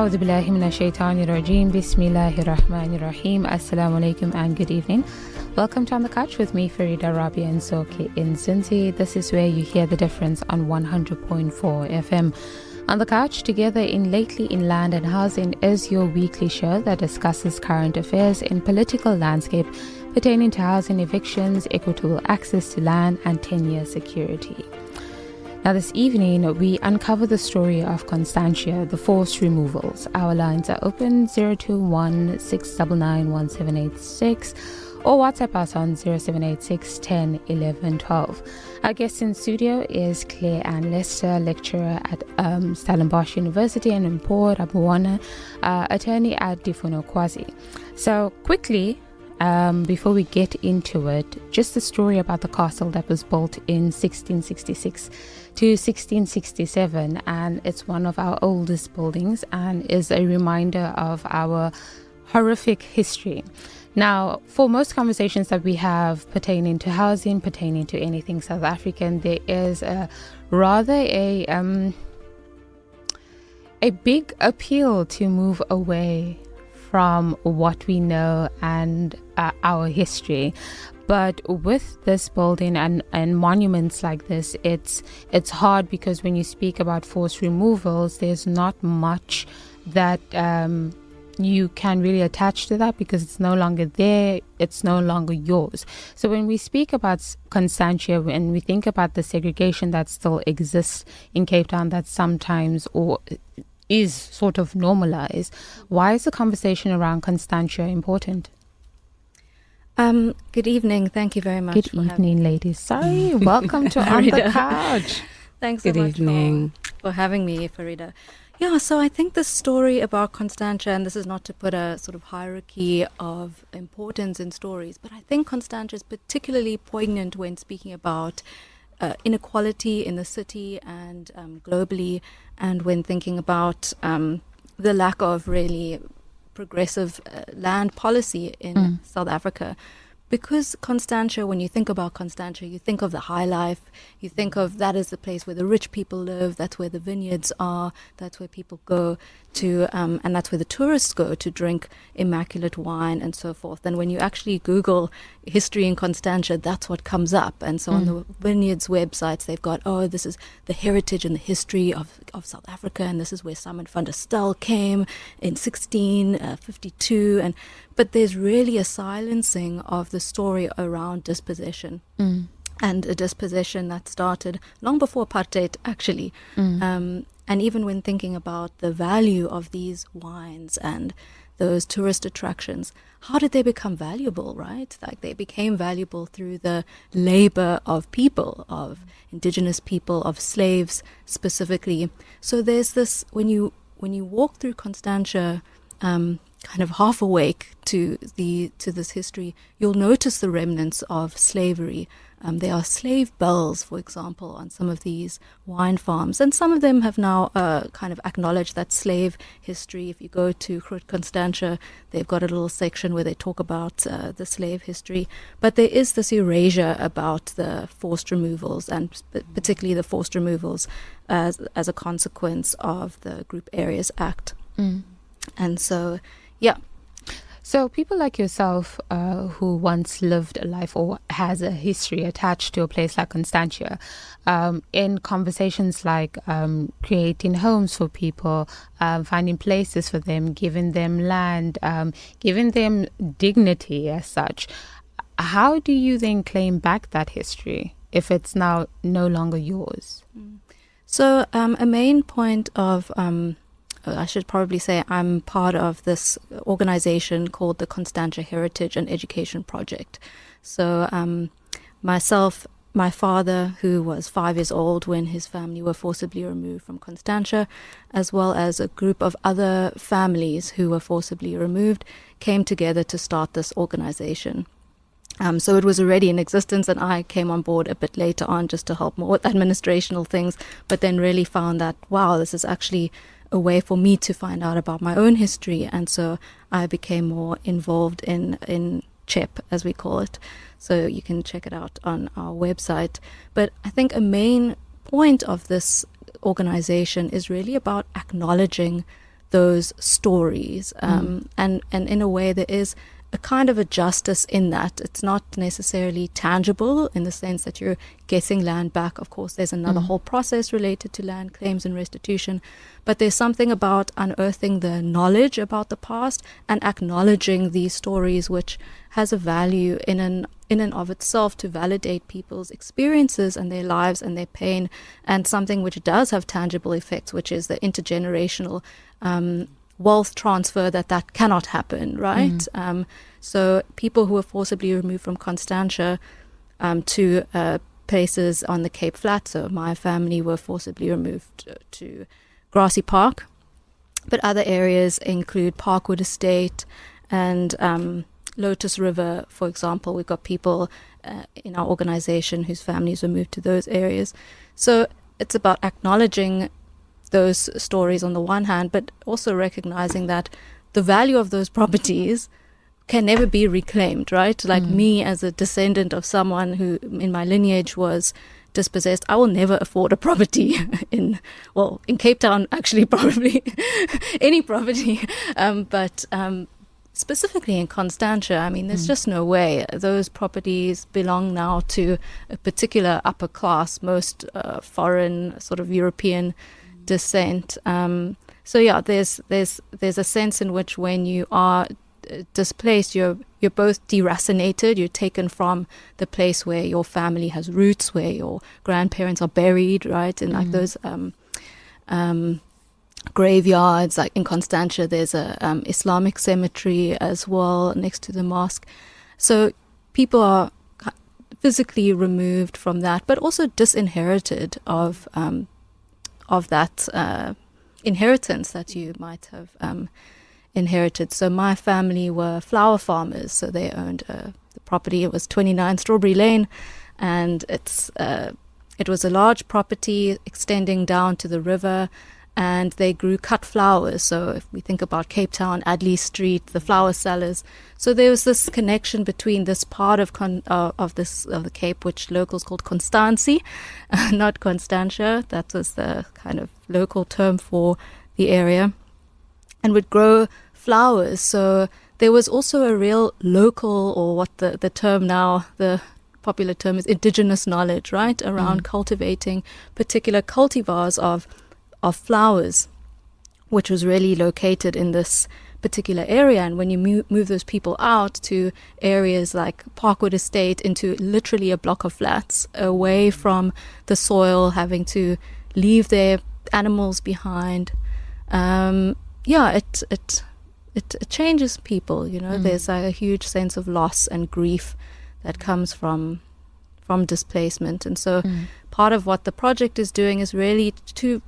A'udhu billahi minash shaitanir rajim. Bismillahir rahmanir rahim. Assalamu alaikum and good evening. Welcome to On the Couch with me, Farida Rabia and Soki in Cincy. This is where you hear the difference on 100.4 FM. On the Couch, together in Lately in Land and Housing is your weekly show that discusses current affairs in political landscape pertaining to housing, evictions, equitable access to land and tenure security. Now this evening, we uncover the story of Constantia, the forced removals. Our lines are open 021 699 1786 or WhatsApp us on 0786 10 11 12. Our guest in studio is Claire Ann Lester, lecturer at Stellenbosch University, and Mpho Rabuwana, attorney at Difono Kwazi. So quickly, before we get into it, just a story about the castle that was built in 1666 to 1667, and it's one of our oldest buildings and is a reminder of our horrific history. Now, for most conversations that we have pertaining to housing, pertaining to anything South African, there is a big appeal to move away from what we know and our history. But with this building and monuments like this, it's hard, because when you speak about forced removals, there's not much that you can really attach to that, because it's no longer there, it's no longer yours. So when we speak about Constantia, when we think about the segregation that still exists in Cape Town, that sometimes or is sort of normalized, why is the conversation around Constantia important? Good evening. Thank you very much. Good evening, ladies. Sorry, welcome to On the Couch. Thanks so much for having me, Farida. Yeah, so I think the story about Constantia, and this is not to put a sort of hierarchy of importance in stories, but I think Constantia is particularly poignant when speaking about inequality in the city and globally, and when thinking about the lack of really progressive land policy in South Africa. Because Constantia, when you think about Constantia, you think of the high life, you think of that as the place where the rich people live, that's where the vineyards are, that's where people go to, and that's where the tourists go to drink immaculate wine and so forth. And when you actually Google history in Constantia, that's what comes up. And so on the vineyards websites, they've got, this is the heritage and the history of South Africa, and this is where Simon van der Stel came in 1652. But there's really a silencing of the story around dispossession, and a dispossession that started long before apartheid, actually. And even when thinking about the value of these wines and those tourist attractions, how did they become valuable, right? Like, they became valuable through the labor of people, of indigenous people, of slaves specifically. So there's this, when you walk through Constantia, kind of half awake to this history, you'll notice the remnants of slavery. There are slave bells, for example, on some of these wine farms, and some of them have now kind of acknowledged that slave history. If you go to Constantia, they've got a little section where they talk about the slave history. But there is this erasure about the forced removals, and particularly the forced removals as a consequence of the Group Areas Act. And so, yeah. So people like yourself, who once lived a life or has a history attached to a place like Constantia, in conversations like creating homes for people, finding places for them, giving them land, giving them dignity as such, how do you then claim back that history if it's now no longer yours? So a main point of... I should probably say I'm part of this organization called the Constantia Heritage and Education Project. So myself, my father, who was 5 years old when his family were forcibly removed from Constantia, as well as a group of other families who were forcibly removed, came together to start this organization. So it was already in existence, and I came on board a bit later on just to help more with administrational things, but then really found that, wow, this is actually a way for me to find out about my own history. And so I became more involved in CHEP, as we call it. So you can check it out on our website. But I think a main point of this organization is really about acknowledging those stories. And in a way, there is a kind of a justice in that. It's not necessarily tangible in the sense that you're getting land back. Of course, there's another whole process related to land claims and restitution, but there's something about unearthing the knowledge about the past and acknowledging these stories, which has a value in and of itself to validate people's experiences and their lives and their pain, and something which does have tangible effects, which is the intergenerational wealth transfer that cannot happen, right? So people who were forcibly removed from Constantia to places on the Cape Flats, so my family were forcibly removed to Grassy Park, but other areas include Parkwood Estate and Lotus River, for example. We've got people in our organization whose families were moved to those areas. So it's about acknowledging those stories on the one hand, but also recognizing that the value of those properties can never be reclaimed, right? Like me as a descendant of someone who in my lineage was dispossessed, I will never afford a property in Cape Town, actually, probably any property. But specifically in Constantia, I mean, there's just no way. Those properties belong now to a particular upper class, most foreign, sort of European descent. So yeah, there's a sense in which when you are displaced, you're both deracinated. You're taken from the place where your family has roots, where your grandparents are buried, right? In like those graveyards. Like in Constantia, there's a Islamic cemetery as well next to the mosque. So people are physically removed from that, but also disinherited of that inheritance that you might have inherited. So my family were flower farmers, so they owned the property. It was 29 Strawberry Lane, and it was a large property extending down to the river, and they grew cut flowers. So if we think about Cape Town, Adley Street, the flower sellers. So there was this connection between this part of the Cape, which locals called Constantia, not Constantia. That was the kind of local term for the area, and would grow flowers. So there was also a real local, or what the term now, the popular term is indigenous knowledge, right, around cultivating particular cultivars of flowers, which was really located in this particular area. And when you move those people out to areas like Parkwood Estate, into literally a block of flats, away from the soil, having to leave their animals behind, it changes people, you know. There's a huge sense of loss and grief that comes from displacement. And so part of what the project is doing is really to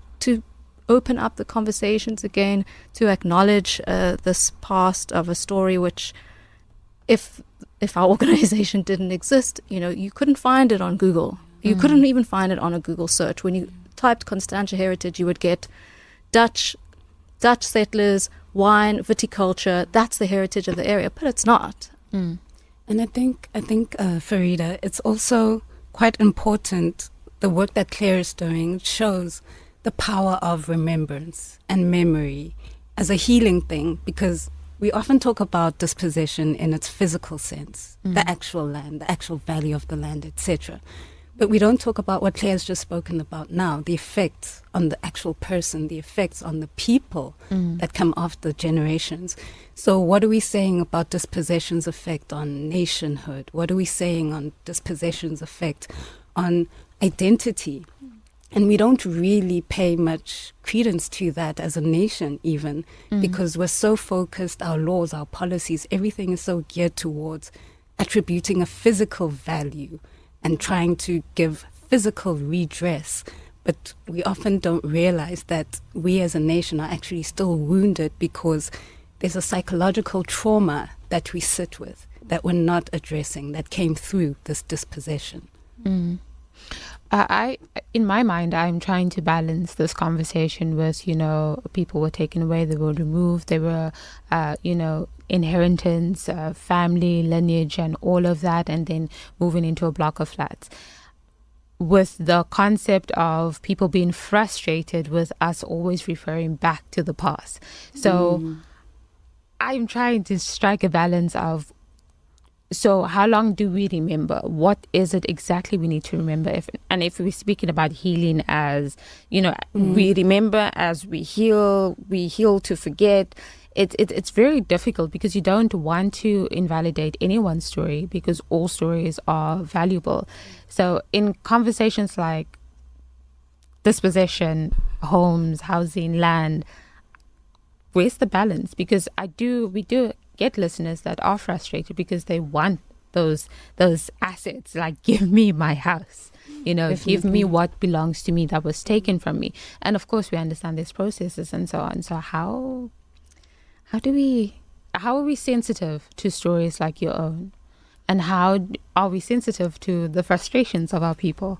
open up the conversations again, to acknowledge this past of a story which, if our organization didn't exist, you know, you couldn't find it on Google. You couldn't even find it on a Google search. When you typed Constantia heritage, you would get Dutch settlers, wine, viticulture. That's the heritage of the area, but it's not. And I think Farida, it's also quite important, the work that Claire is doing shows the power of remembrance and memory as a healing thing, because we often talk about dispossession in its physical sense, the actual land, the actual value of the land, etc. But we don't talk about what Claire has just spoken about now, the effects on the actual person, the effects on the people that come after generations. So what are we saying about dispossession's effect on nationhood? What are we saying on dispossession's effect on identity? And we don't really pay much credence to that as a nation even, because we're so focused, our laws, our policies, everything is so geared towards attributing a physical value and trying to give physical redress. But we often don't realize that we as a nation are actually still wounded because there's a psychological trauma that we sit with, that we're not addressing, that came through this dispossession. In my mind, I'm trying to balance this conversation with, you know, people were taken away, they were removed, they were, inheritance, family, lineage, and all of that, and then moving into a block of flats. with the concept of people being frustrated with us always referring back to the past. So I'm trying to strike a balance of, so how long do we remember? What is it exactly we need to remember? If we're speaking about healing as, we remember as we heal to forget. It's very difficult because you don't want to invalidate anyone's story because all stories are valuable. So in conversations like dispossession, homes, housing, land, where's the balance? Because we do get listeners that are frustrated because they want those assets, like give me my house, give me what belongs to me that was taken from me. And of course we understand there's processes and so on. So how are we sensitive to stories like your own, and how are we sensitive to the frustrations of our people?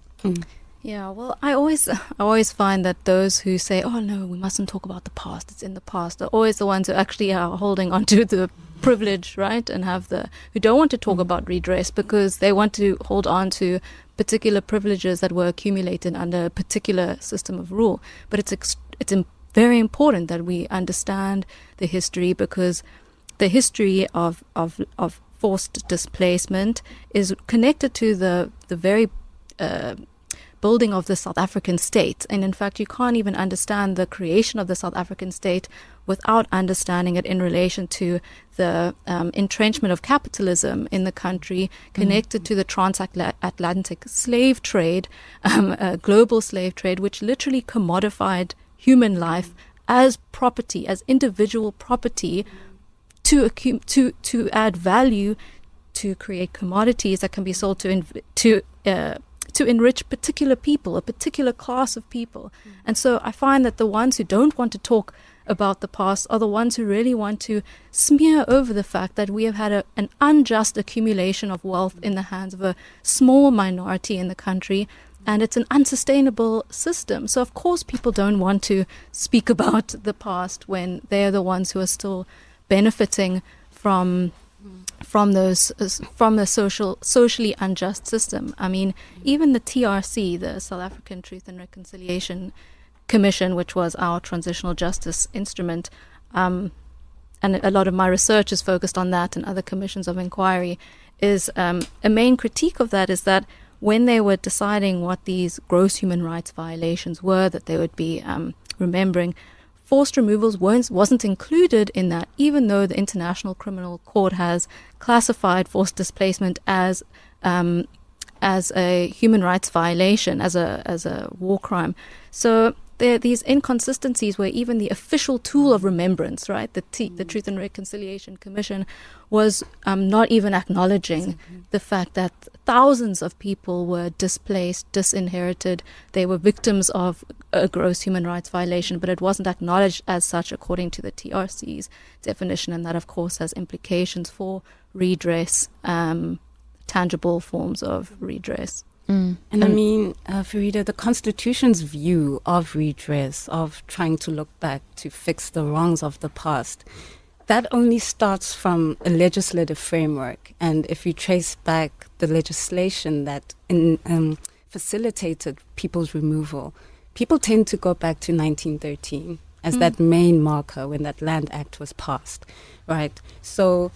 Yeah, well, I always find that those who say, "Oh no, we mustn't talk about the past; it's in the past," are always the ones who actually are holding onto the privilege, right? And who don't want to talk about redress because they want to hold on to particular privileges that were accumulated under a particular system of rule. But it's very important that we understand the history, because the history of forced displacement is connected to the very building of the South African state. And in fact, you can't even understand the creation of the South African state without understanding it in relation to the entrenchment of capitalism in the country, connected to the transatlantic slave trade, global slave trade, which literally commodified human life as property, as individual property, to add value, to create commodities that can be sold to enrich particular people, a particular class of people. And so I find that the ones who don't want to talk about the past are the ones who really want to smear over the fact that we have had an unjust accumulation of wealth in the hands of a small minority in the country, and it's an unsustainable system. So of course people don't want to speak about the past when they're the ones who are still benefiting from the socially unjust system. I mean, even the TRC, the South African Truth and Reconciliation Commission, which was our transitional justice instrument, and a lot of my research is focused on that and other commissions of inquiry, is a main critique of that is that when they were deciding what these gross human rights violations were that they would be remembering, forced removals wasn't included in that, even though the International Criminal Court has classified forced displacement as a human rights violation, as a war crime. So there are these inconsistencies where even the official tool of remembrance, right, the Truth and Reconciliation Commission, was not even acknowledging the fact that thousands of people were displaced, disinherited. They were victims of a gross human rights violation, but it wasn't acknowledged as such according to the TRC's definition, and that of course has implications for redress, tangible forms of redress. And I mean, Farida, the Constitution's view of redress, of trying to look back to fix the wrongs of the past, that only starts from a legislative framework. And if you trace back the legislation that facilitated people's removal, people tend to go back to 1913 as that main marker when that Land Act was passed, right? So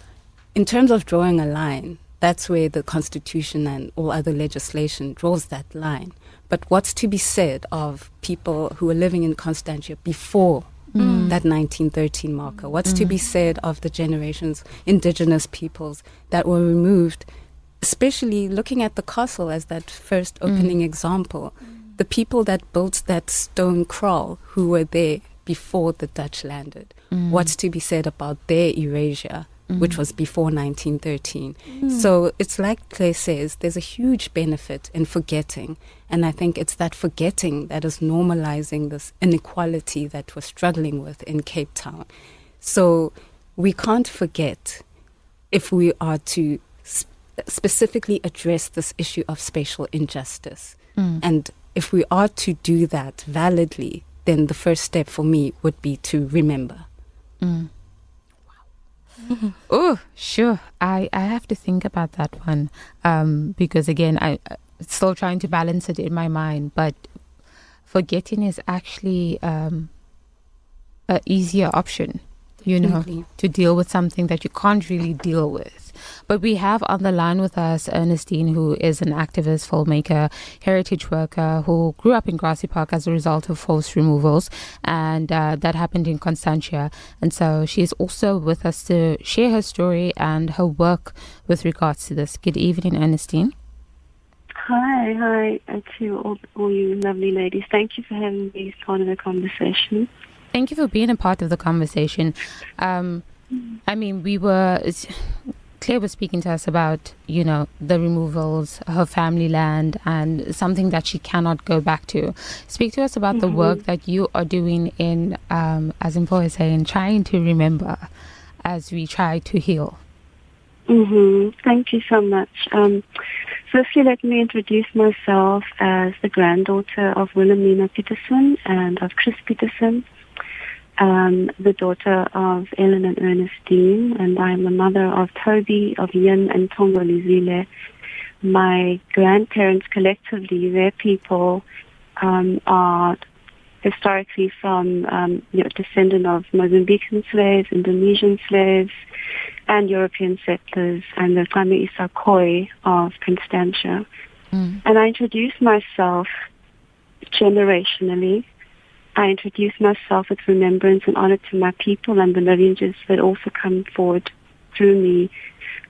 in terms of drawing a line, that's where the Constitution and all other legislation draws that line. But what's to be said of people who were living in Constantia before that 1913 marker? What's to be said of the generations, indigenous peoples that were removed, especially looking at the castle as that first opening example? The people that built that stone kraal who were there before the Dutch landed. What's to be said about their erasure, which was before 1913. So it's like Claire says, there's a huge benefit in forgetting. And I think it's that forgetting that is normalizing this inequality that we're struggling with in Cape Town. So we can't forget if we are to specifically address this issue of spatial injustice. And if we are to do that validly, then the first step for me would be to remember. Oh, sure. I have to think about that one because again, still trying to balance it in my mind. But forgetting is actually an easier option, Definitely. to deal with something that you can't really deal with. But we have on the line with us Ernestine, who is an activist, filmmaker, heritage worker, who grew up in Grassy Park as a result of forced removals, and that happened in Constantia. And so she is also with us to share her story and her work with regards to this. Good evening, Ernestine. Hi to all you lovely ladies. Thank you for having me as part of the conversation. Thank you for being a part of the conversation. Claire was speaking to us about, the removals, her family land, and something that she cannot go back to. Speak to us about the work that you are doing in, as Mpo is saying, trying to remember as we try to heal. Thank you so much. Firstly, let me introduce myself as the granddaughter of Wilhelmina Peterson and of Chris Peterson, the daughter of Ellen and Ernestine, and I'm the mother of Toby, of Yin and Tongolizile. My grandparents collectively, their people, are historically from descendant of Mozambican slaves, Indonesian slaves, and European settlers, and the Kwame Isakoi of Constantia. And I introduce myself generationally. I introduce myself with remembrance and honor to my people and the lineages that also come forward through me,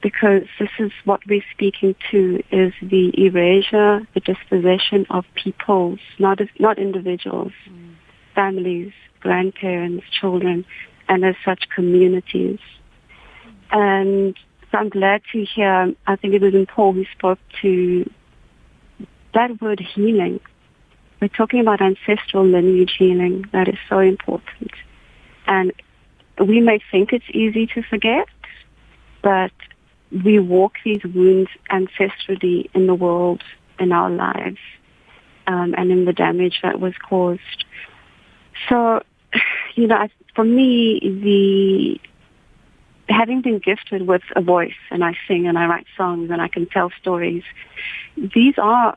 because this is what we're speaking to, is the erasure, the dispossession of peoples, not individuals, families, grandparents, children, and as such communities. And so I'm glad to hear, I think it was in Paul who spoke to that word healing. We're talking about ancestral lineage healing. That is so important. And we may think it's easy to forget, but we walk these wounds ancestrally in the world, in our lives, and in the damage that was caused. So, for me, having been gifted with a voice, and I sing and I write songs and I can tell stories, these are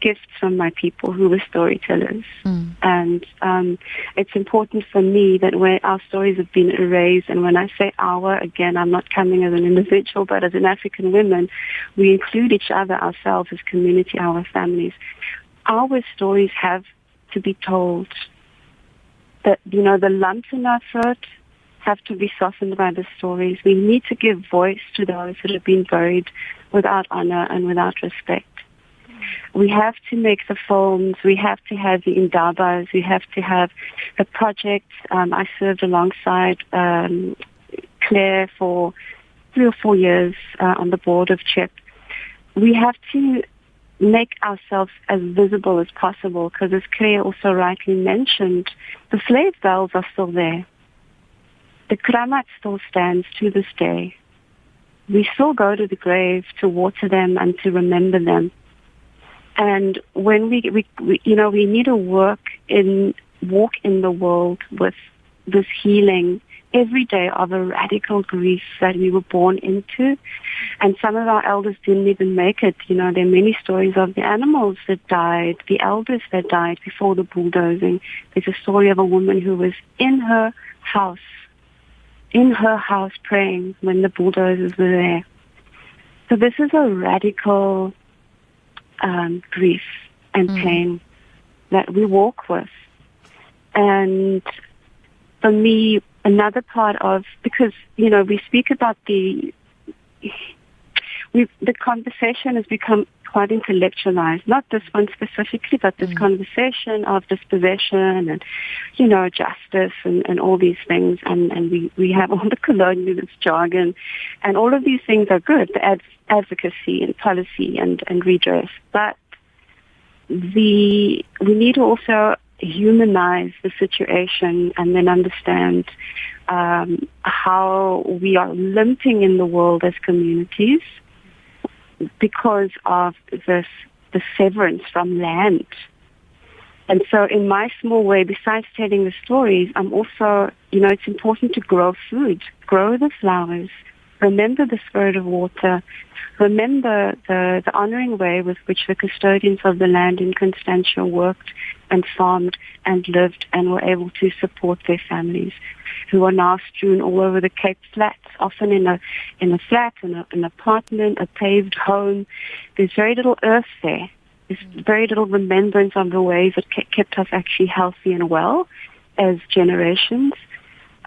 gifts from my people who were storytellers. And it's important for me that where our stories have been erased, and when I say our, again, I'm not coming as an individual, but as an African woman, we include each other, ourselves as community, our families. Our stories have to be told. That, the lumps in our throat have to be softened by the stories. We need to give voice to those that have been buried without honor and without respect. We have to make the films. We have to have the indabas. We have to have the projects. I served alongside Claire for 3 or 4 years on the board of CHIP. We have to make ourselves as visible as possible, because as Claire also rightly mentioned, the slave bells are still there. The kramat still stands to this day. We still go to the grave to water them and to remember them. And when we need to walk in the world with this healing every day of a radical grief that we were born into. And some of our elders didn't even make it. There are many stories of the animals that died, the elders that died before the bulldozing. There's a story of a woman who was in her house praying when the bulldozers were there. So this is a radical grief and pain that we walk with. And for me, another part of, because, we speak about the conversation has become quite intellectualized, not this one specifically, but this conversation of dispossession and, justice and all these things. And we have all the colonialist jargon, and all of these things are good, the advocacy and policy and redress. But we need to also humanize the situation and then understand how we are limping in the world as communities because of the severance from land. And so in my small way, besides telling the stories, I'm also, it's important to grow food, grow the flowers, remember the spirit of water, remember the honoring way with which the custodians of the land in Constantia worked and farmed and lived and were able to support their families, who are now strewn all over the Cape Flats, often in a flat, in an apartment, a paved home. There's very little earth there. There's very little remembrance of the ways that kept us actually healthy and well as generations.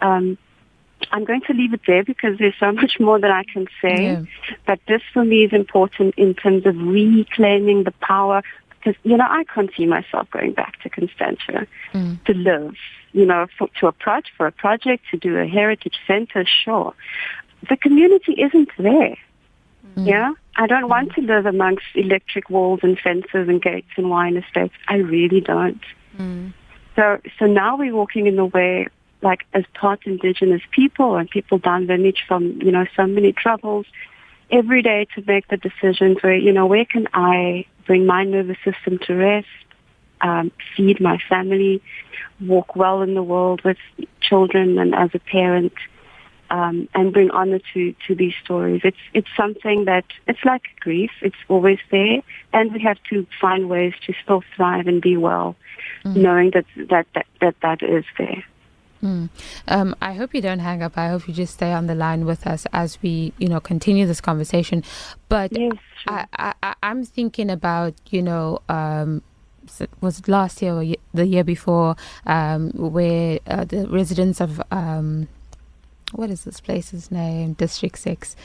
I'm going to leave it there because there's so much more that I can say. Yeah. But this for me is important in terms of reclaiming the power. Because, I can't see myself going back to Constantia to live, for a project, to do a heritage center, sure. The community isn't there. Yeah? I don't want to live amongst electric walls and fences and gates and wine estates. I really don't. So now we're walking in the way, like as part Indigenous people and people down lineage from, so many troubles, every day to make the decisions where, where can I bring my nervous system to rest, feed my family, walk well in the world with children and as a parent, and bring honor to these stories. It's something that, it's like grief, it's always there, and we have to find ways to still thrive and be well, knowing that is there. I hope you don't hang up. I hope you just stay on the line with us as we, continue this conversation. But yes, sure. I'm thinking about, was it last year or the year before, where the residents of what is this place's name? District 6.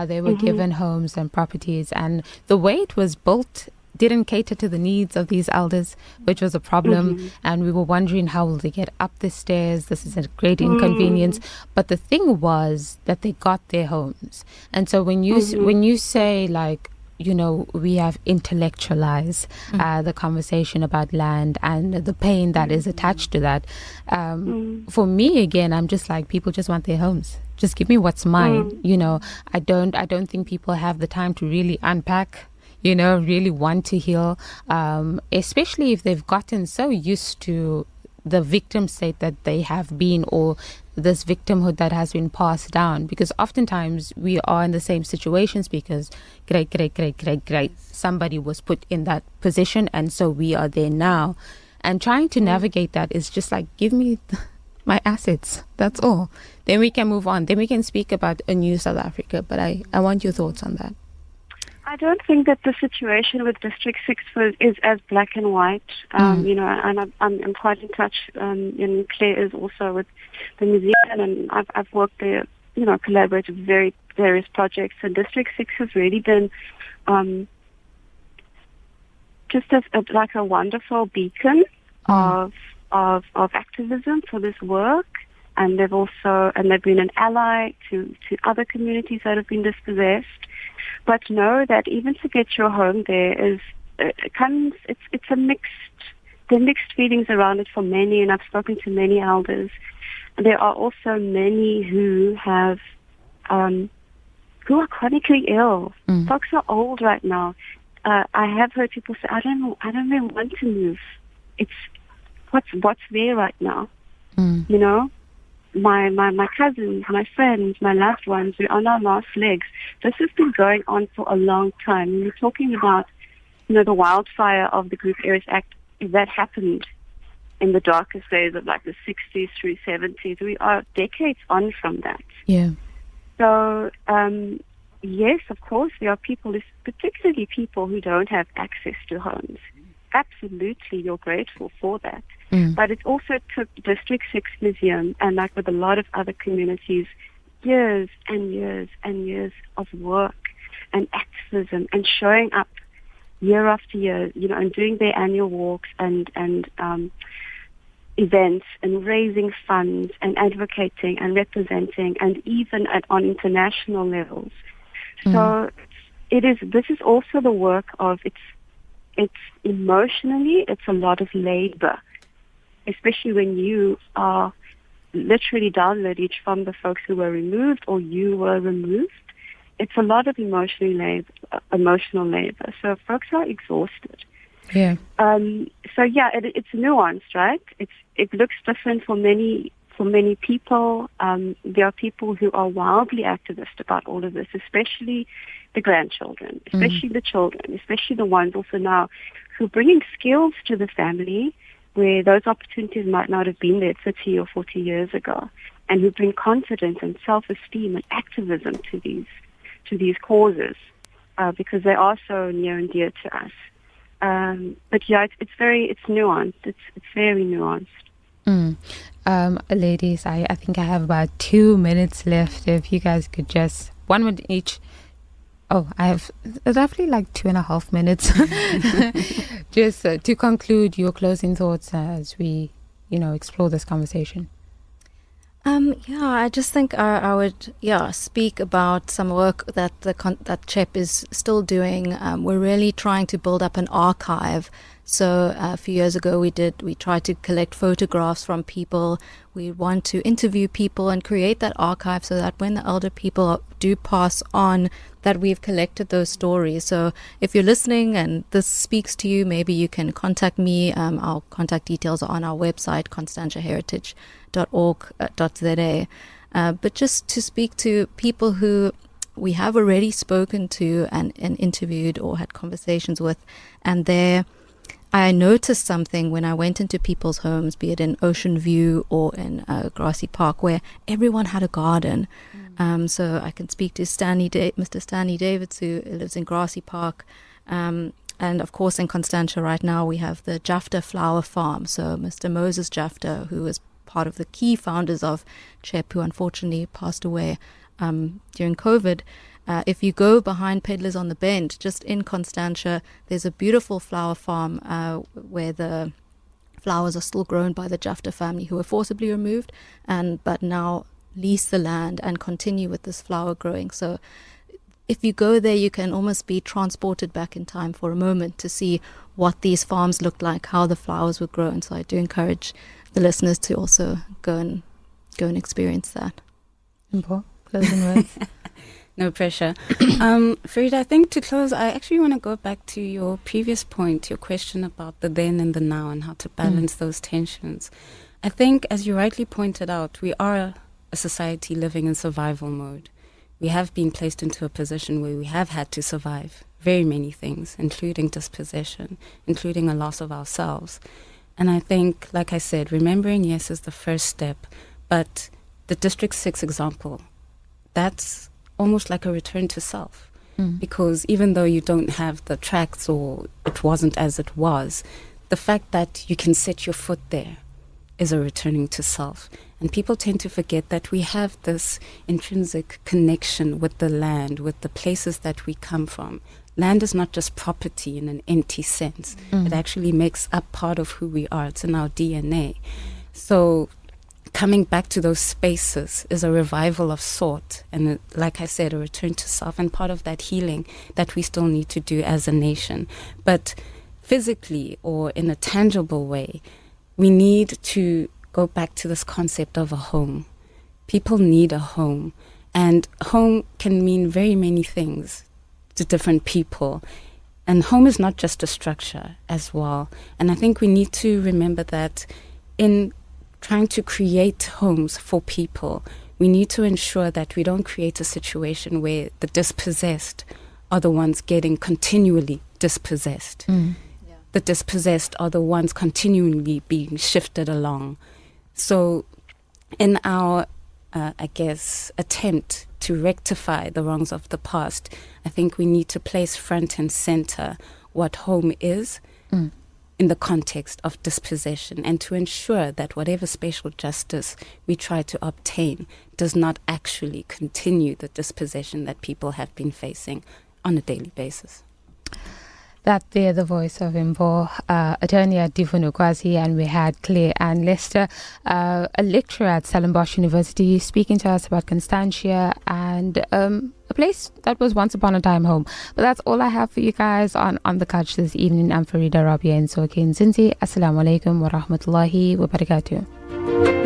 They were given homes and properties, and the way it was built didn't cater to the needs of these elders, which was a problem. And we were wondering, how will they get up the stairs? This is a great inconvenience. But the thing was that they got their homes. And so when you say, like, we have intellectualized the conversation about land and the pain that is attached to that. For me, again, I'm just like, people just want their homes. Just give me what's mine. I don't think people have the time to really unpack, really want to heal, especially if they've gotten so used to the victim state that they have been, or this victimhood that has been passed down. Because oftentimes we are in the same situations because great, somebody was put in that position, and so we are there now. And trying to navigate that is just like, give me my assets, that's all. Then we can move on. Then we can speak about a new South Africa. But I want your thoughts on that. I don't think that the situation with District 6 is as black and white, and I'm quite in touch, and Claire is also with the museum, and I've worked there, collaborated with various projects, and District 6 has really been just like a wonderful beacon of activism for this work, and they've been an ally to other communities that have been dispossessed. But know that even to get your home there there are mixed feelings around it for many, and I've spoken to many elders. There are also many who are chronically ill. Folks are old right now. I have heard people say, I don't really want to move. It's what's there right now. My cousins, my friends, my loved ones, we're on our last legs. This has been going on for a long time. We're talking about, the wildfire of the Group Areas Act. That happened in the darkest days of like the 60s through 70s. We are decades on from that. Yeah. So, yes, of course, there are people, particularly people who don't have access to homes. Absolutely, you're grateful for that. But it also took District 6 Museum, and like with a lot of other communities, years and years and years of work and activism and showing up year after year, and doing their annual walks and events and raising funds and advocating and representing, and even on international levels. So this is also the work of, it's emotionally, it's a lot of labor, especially when you are literally down lineage from the folks who were removed or you were removed. It's a lot of emotional labor. So folks are exhausted. Yeah. It's nuanced, right? It looks different for many for many people, there are people who are wildly activist about all of this, especially the grandchildren, especially the children, especially the ones also now who are bringing skills to the family where those opportunities might not have been there 30 or 40 years ago, and who bring confidence and self-esteem and activism to these causes because they are so near and dear to us. But yeah, it's nuanced. It's very nuanced. Ladies, I think I have about 2 minutes left. If you guys could just 1 minute each. Oh, I have roughly like 2.5 minutes. Just to conclude your closing thoughts as we, explore this conversation. I just think I would speak about some work that that CHEP is still doing. We're really trying to build up an archive. So a few years ago we tried to collect photographs from people. We want to interview people and create that archive so that when the elder people do pass on, that we've collected those stories. So if you're listening and this speaks to you, maybe you can contact me. Our contact details are on our website, constantiaheritage.org.za. But just to speak to people who we have already spoken to and interviewed or had conversations with, and I noticed something when I went into people's homes, be it in Ocean View or in Grassy Park, where everyone had a garden. So I can speak to Mr. Stanley Davids, who lives in Grassy Park. And of course, in Constantia right now, we have the Jafta Flower Farm. So Mr. Moses Jafta, who was part of the key founders of CHEP, who unfortunately passed away during COVID. If you go behind Peddlers on the Bend, just in Constantia, there's a beautiful flower farm where the flowers are still grown by the Jafta family, who were forcibly removed, but now lease the land and continue with this flower growing. So if you go there, you can almost be transported back in time for a moment to see what these farms looked like, how the flowers were grown. So I do encourage the listeners to also go and experience that. Impo, closing words. No pressure. Farida, I think to close, I actually want to go back to your previous point, your question about the then and the now and how to balance those tensions. I think, as you rightly pointed out, we are a society living in survival mode. We have been placed into a position where we have had to survive very many things, including dispossession, including a loss of ourselves. And I think, like I said, remembering, yes, is the first step. But the District 6 example, that's almost like a return to self. Because even though you don't have the tracts or it wasn't as it was, the fact that you can set your foot there is a returning to self. And people tend to forget that we have this intrinsic connection with the land, with the places that we come from. Land is not just property in an empty sense. It actually makes up part of who we are. It's in our DNA. So coming back to those spaces is a revival of sort. And like I said, a return to self, and part of that healing that we still need to do as a nation. But physically or in a tangible way, we need to go back to this concept of a home. People need a home. And home can mean very many things to different people. And home is not just a structure as well. And I think we need to remember that in trying to create homes for people, we need to ensure that we don't create a situation where the dispossessed are the ones getting continually dispossessed. The dispossessed are the ones continually being shifted along. So in our, attempt to rectify the wrongs of the past, I think we need to place front and center what home is in the context of dispossession, and to ensure that whatever spatial justice we try to obtain does not actually continue the dispossession that people have been facing on a daily basis. That there, the voice of Impo, attorney at Difunukwasi, and we had Claire and Lester, a lecturer at Stellenbosch University, speaking to us about Constantia and a place that was once upon a time home. But that's all I have for you guys on the couch this evening. I'm Farida Rabia and Soke in Zinzi. Assalamu alaikum wa rahmatullahi wa barakatuh.